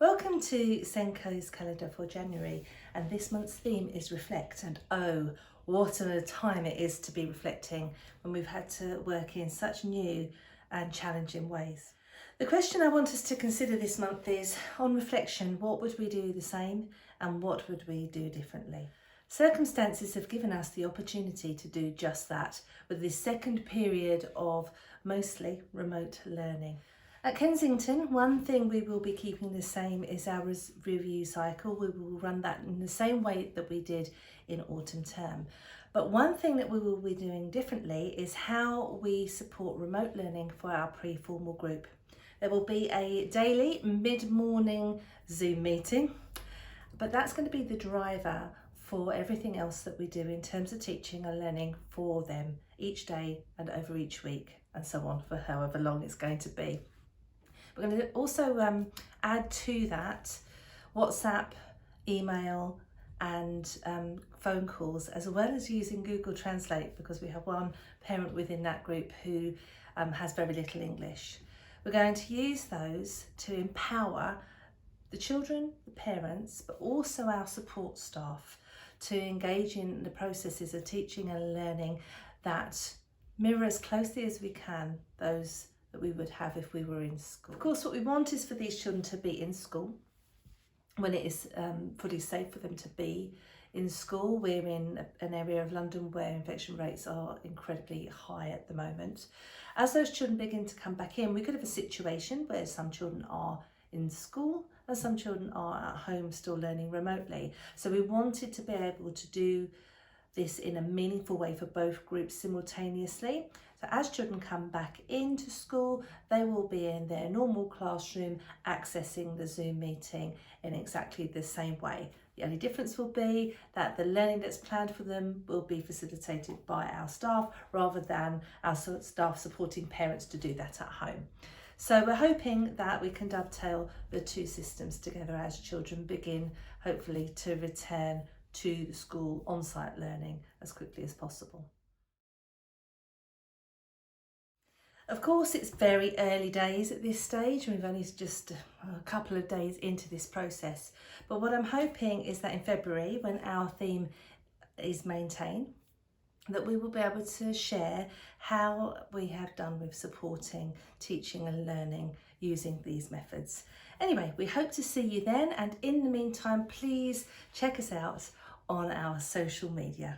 Welcome to SENCO's calendar for January, and this month's theme is reflect. And oh, what a time it is to be reflecting when we've had to work in such new and challenging ways. The question I want us to consider this month is, on reflection, what would we do the same and what would we do differently? Circumstances have given us the opportunity to do just that with this second period of mostly remote learning. At Kensington, one thing we will be keeping the same is our review cycle. We will run that in the same way that we did in autumn term. But one thing that we will be doing differently is how we support remote learning for our pre-formal group. There will be a daily mid-morning Zoom meeting, but that's going to be the driver for everything else that we do in terms of teaching and learning for them each day and over each week and so on for however long it's going to be. We're going to also add to that WhatsApp, email and phone calls, as well as using Google Translate, because we have one parent within that group who has very little English. We're going to use those to empower the children, the parents, but also our support staff to engage in the processes of teaching and learning that mirror as closely as we can those that we would have if we were in school. Of course, what we want is for these children to be in school when it is fully safe for them to be in school. We're in an area of London where infection rates are incredibly high at the moment. As those children begin to come back in, we could have a situation where some children are in school and some children are at home still learning remotely. So we wanted to be able to do this in a meaningful way for both groups simultaneously. So as children come back into school, they will be in their normal classroom accessing the Zoom meeting in exactly the same way. The only difference will be that the learning that's planned for them will be facilitated by our staff rather than our staff supporting parents to do that at home. So we're hoping that we can dovetail the two systems together as children begin hopefully to return to the school on-site learning as quickly as possible. Of course, it's very early days at this stage. We've only just a couple of days into this process. But what I'm hoping is that in February, when our theme is maintained, that we will be able to share how we have done with supporting teaching and learning using these methods. Anyway, we hope to see you then, and in the meantime, please check us out on our social media.